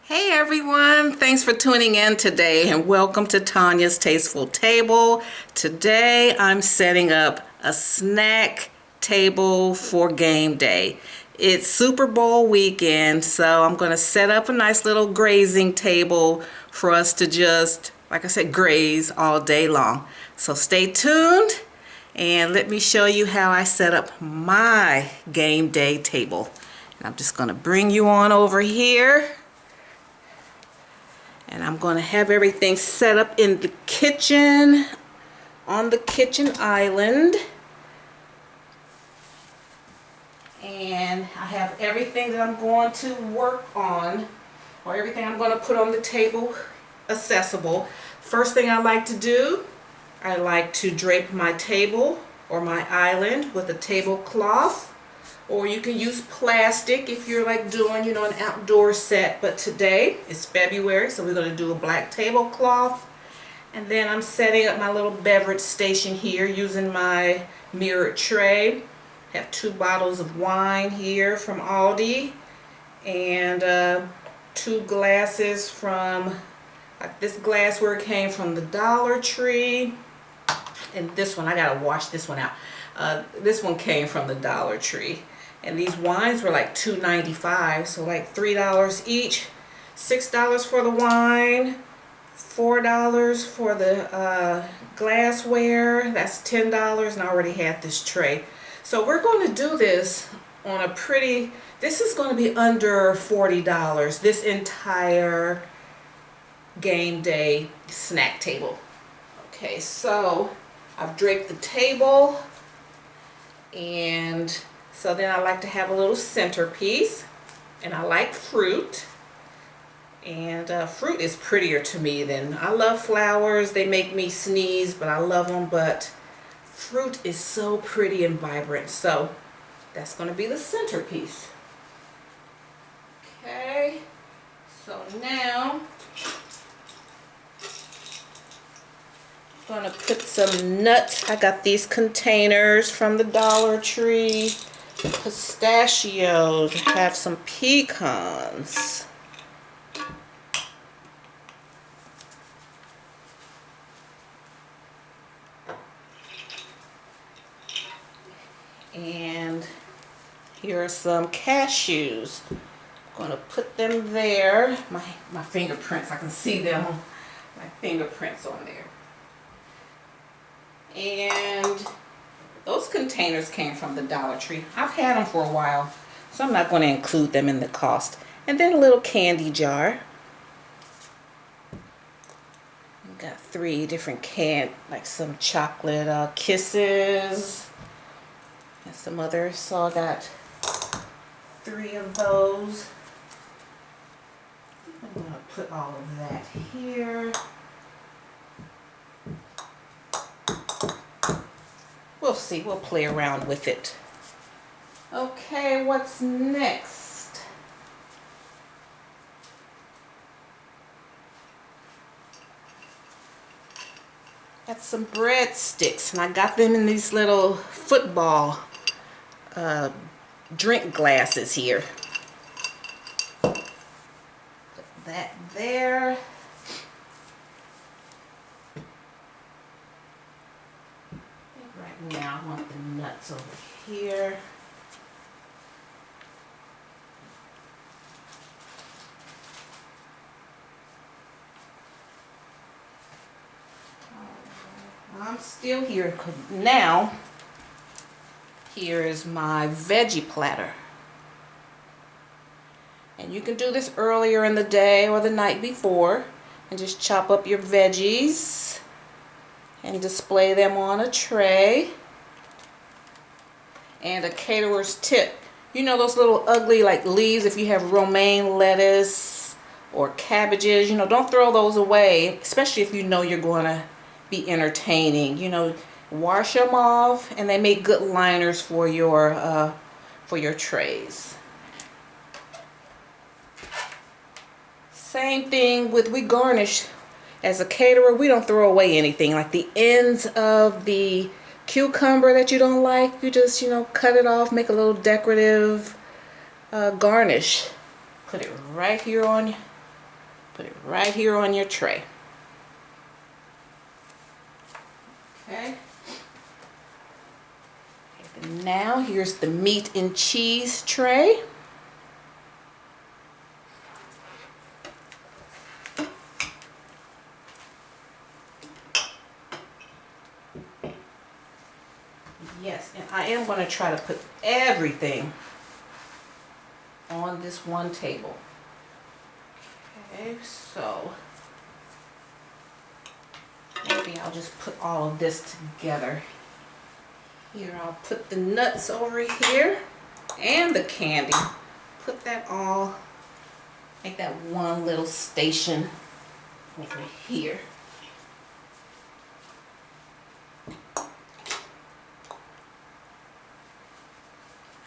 Hey everyone, thanks for tuning in today and welcome to Tanya's Tasteful Table. Today I'm setting up a snack table for game day. It's Super Bowl weekend, so I'm going to set up a nice little grazing table for us to just, like I said, graze all day long. So stay tuned and let me show you how I set up my game day table. And I'm just going to bring you on over here. And I'm going to have everything set up in the kitchen, on the kitchen island. And I have everything that I'm going to work on, or everything I'm going to put on the table accessible. First thing I like to do, I like to drape my table or my island with a tablecloth. Or you can use plastic if you're like doing, an outdoor set. But today is February, so we're going to do a black tablecloth. And then I'm setting up my little beverage station here using my mirrored tray. I have 2 bottles of wine here from Aldi. And 2 glasses from, like this glassware came from the Dollar Tree. And this one, I got to wash this one out. This one came from the Dollar Tree. And these wines were like $2.95, so like $3 each. $6 for the wine, $4 for the glassware. That's $10, and I already had this tray. So we're going to do this on a pretty, this is going to be under $40, this entire game day snack table. Okay, so I've draped the table, and so then I like to have a little centerpiece, and I like fruit, and fruit is prettier to me than, I love flowers, they make me sneeze, but I love them, but fruit is so pretty and vibrant, so that's going to be the centerpiece. Okay, so now I'm going to put some nuts. I got these containers from the Dollar Tree. Pistachios, I have some pecans, and here are some cashews. I'm going to put them there. My fingerprints, I can see them, my fingerprints on there. And those containers came from the Dollar Tree. I've had them for a while, so I'm not going to include them in the cost. And then a little candy jar. I've got 3 different like some chocolate kisses and some others. So I got 3 of those. I'm going to put all of that here. We'll see. We'll play around with it. Okay, what's next? Got some breadsticks, and I got them in these little football drink glasses here. Put that there. Now I want the nuts over here. I'm still here. Now, here is my veggie platter. And you can do this earlier in the day or the night before and just chop up your veggies and display them on a tray. And a caterer's tip, you know those little ugly like leaves, if you have romaine lettuce or cabbages, don't throw those away, especially if you know you're going to be entertaining. Wash them off, and they make good liners for your trays. Same thing with, we garnish. As a caterer, we don't throw away anything. Like the ends of the cucumber that you don't like, you just, cut it off, make a little decorative garnish. Put it right here on Put it right here on your tray. Okay. And now here's the meat and cheese tray. Yes, and I am going to try to put everything on this one table. Okay, so maybe I'll just put all of this together. Here, I'll put the nuts over here and the candy. Put that all, make that one little station over here.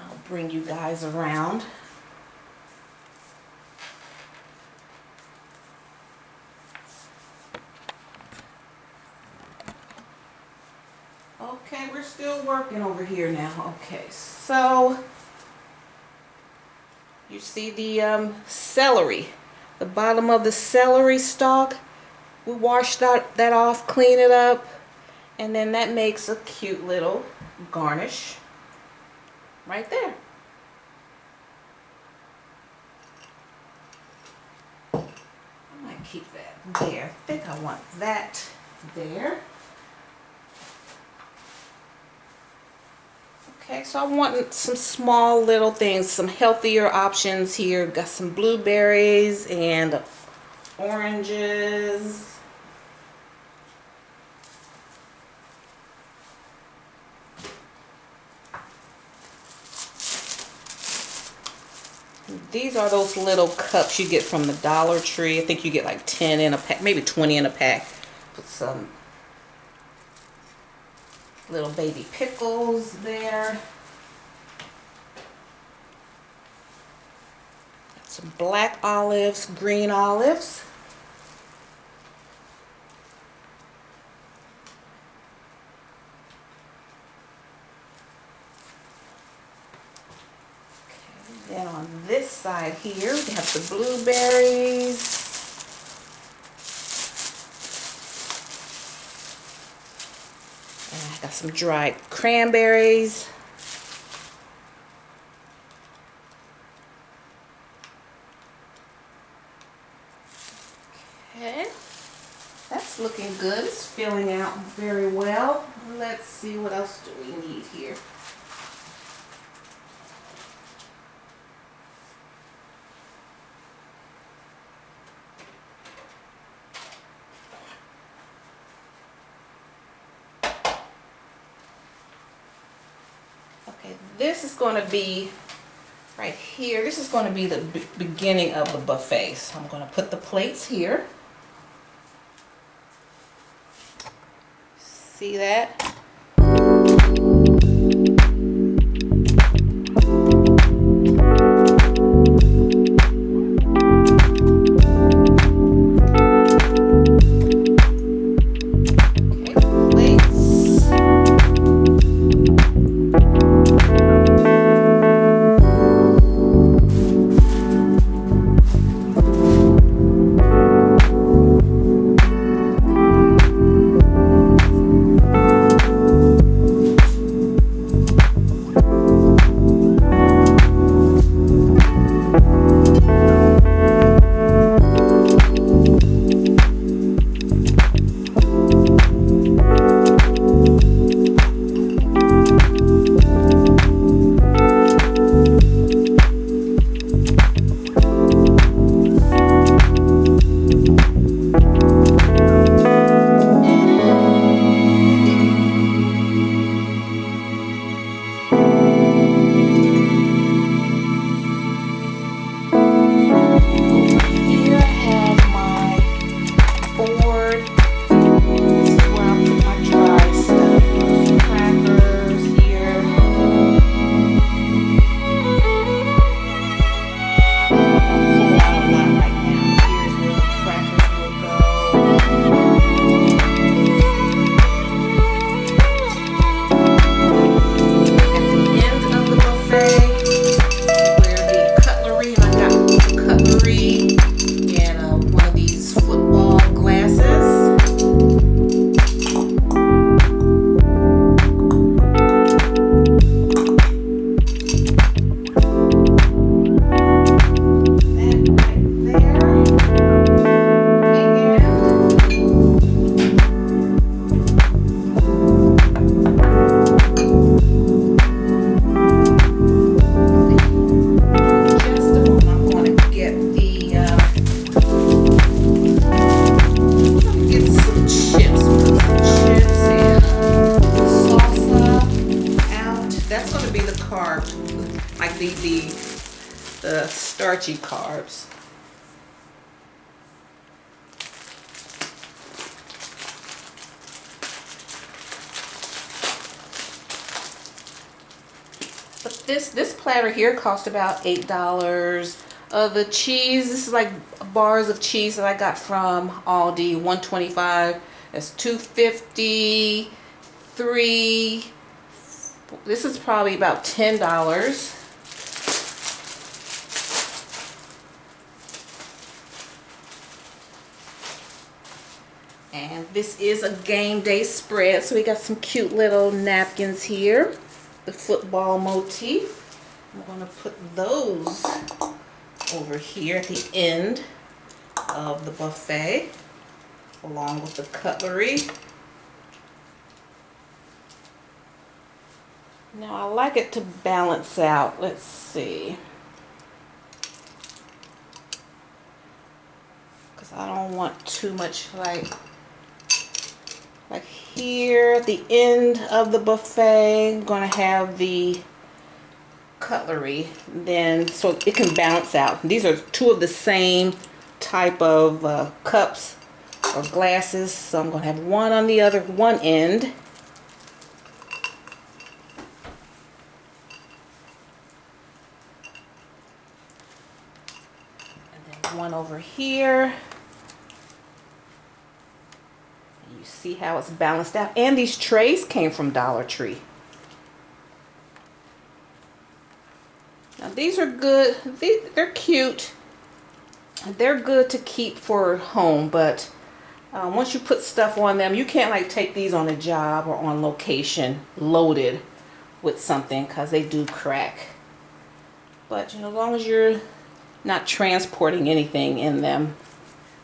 I'll bring you guys around. Okay, we're still working over here now. Okay, so you see the celery, the bottom of the celery stalk. We washed that off, clean it up, and then that makes a cute little garnish right there. I might keep that there. I think I want that there. Okay, so I want some small little things, some healthier options here. Got some blueberries and oranges. These are those little cups you get from the Dollar Tree. I think you get like 10 in a pack, maybe 20 in a pack. Put some little baby pickles there. Some black olives, green olives. Okay, then on this side here, we have the blueberries. Got some dried cranberries. Okay, that's looking good. It's filling out very well. Let's see, what else do we need here? Okay, this is going to be right here. This is going to be the beginning of the buffet. So I'm going to put the plates here. See that? starchy carbs. But this platter here cost about $8. The cheese, this is like bars of cheese that I got from Aldi, 125. That's 250, 3. This is probably about $10. And this is a game day spread, so we got some cute little napkins here. The football motif. I'm going to put those over here at the end of the buffet, along with the cutlery. Now I like it to balance out. Let's see. Because I don't want too much like here at the end of the buffet. I'm going to have the cutlery then, so it can balance out. These are two of the same type of cups or glasses, so I'm going to have one on the one end, and then one over here. You see how it's balanced out. And these trays came from Dollar Tree. Now these are good. They're cute. They're good to keep for home, but once you put stuff on them, you can't like take these on a job or on location loaded with something, because they do crack. But you know, as long as you're not transporting anything in them,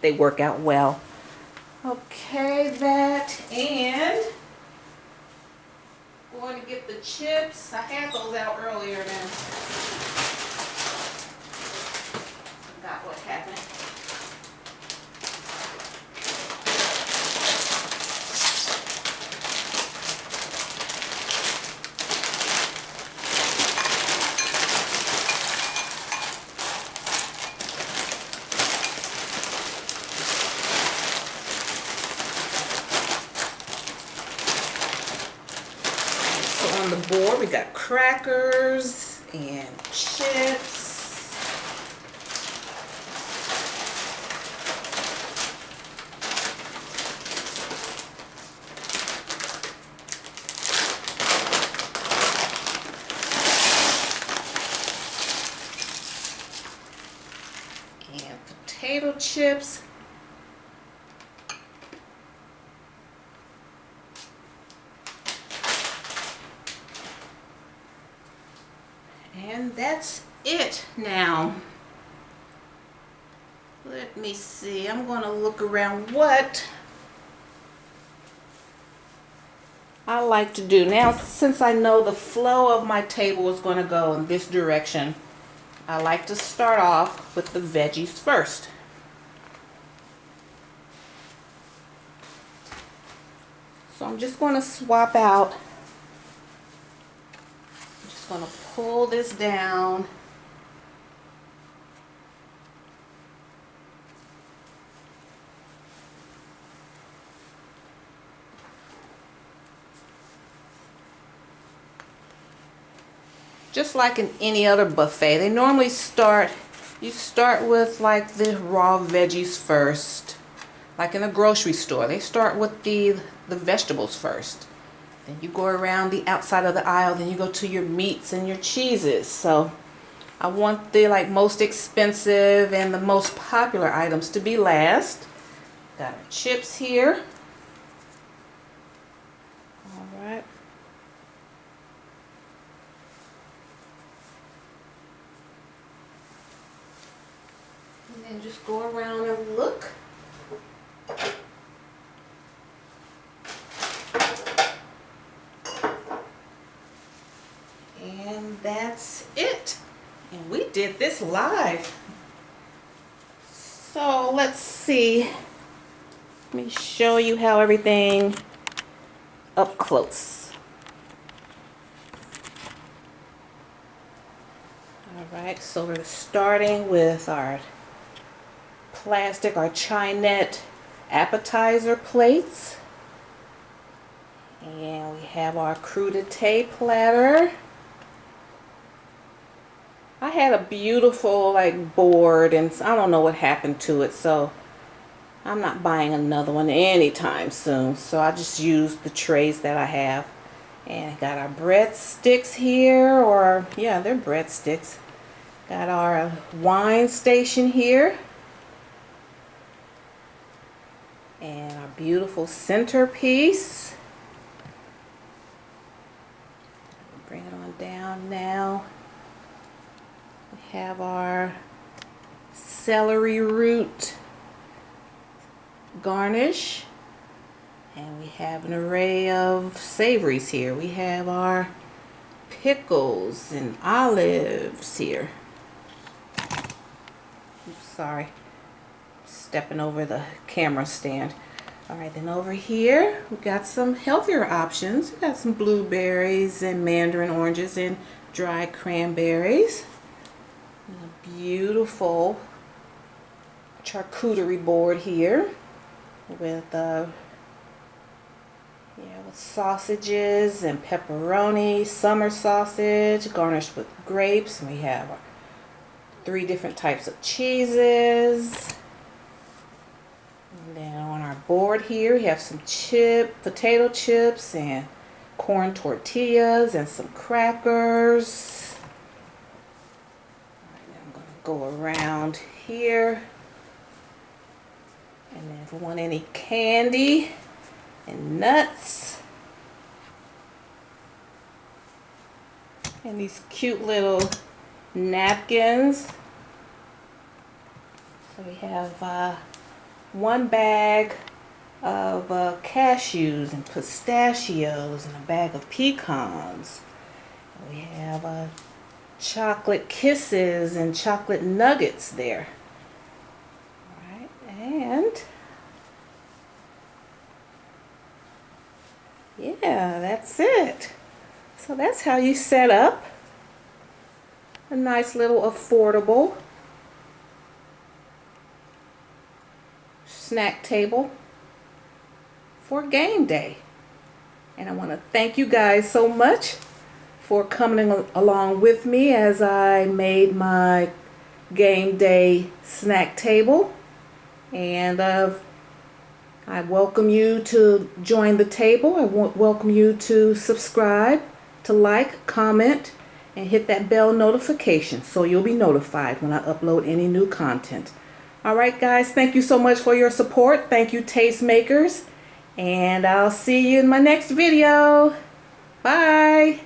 they work out well. Okay, that, and we're going to get the chips. I had those out earlier then. Forgot what happened. On the board, we got crackers and chips. And potato chips. And that's it now. Let me see. I'm going to look around what I like to do. Now, since I know the flow of my table is going to go in this direction, I like to start off with the veggies first. So I'm just going to swap out. I'm just going to pull this down. Just like in any other buffet, they normally you start with like the raw veggies first. Like in a grocery store, they start with the vegetables first. Then you go around the outside of the aisle, then you go to your meats and your cheeses. So I want the like most expensive and the most popular items to be last. Got our chips here. All right. And then just go around and look. And that's it. And we did this live. So let's see. Let me show you how everything up close. All Alright, so we're starting with our plastic, our Chinette appetizer plates. And we have our crudité platter. I had a beautiful board, and I don't know what happened to it, so I'm not buying another one anytime soon. So I just used the trays that I have. And I got our breadsticks here, or yeah, they're breadsticks. Got our wine station here. And our beautiful centerpiece. Bring it on down now. We have our celery root garnish. And we have an array of savories here. We have our pickles and olives here. Oops, sorry. Stepping over the camera stand. Alright, then over here we've got some healthier options. We've got some blueberries and mandarin oranges and dried cranberries. And a beautiful charcuterie board here with with sausages and pepperoni, summer sausage garnished with grapes, and we have 3 different types of cheeses. And then on our board here we have some potato chips and corn tortillas and some crackers. All right, I'm going to go around here, and then if we want any candy and nuts and these cute little napkins. So we have 1 bag of cashews and pistachios and a bag of pecans. We have chocolate kisses and chocolate nuggets there. All right, and yeah, that's it. So that's how you set up a nice little affordable snack table for game day. And I want to thank you guys so much for coming along with me as I made my game day snack table. And I welcome you to join the table. I welcome you to subscribe, to like, comment, and hit that bell notification so you'll be notified when I upload any new content. Alright guys, thank you so much for your support. Thank you, Tastemakers. And I'll see you in my next video. Bye.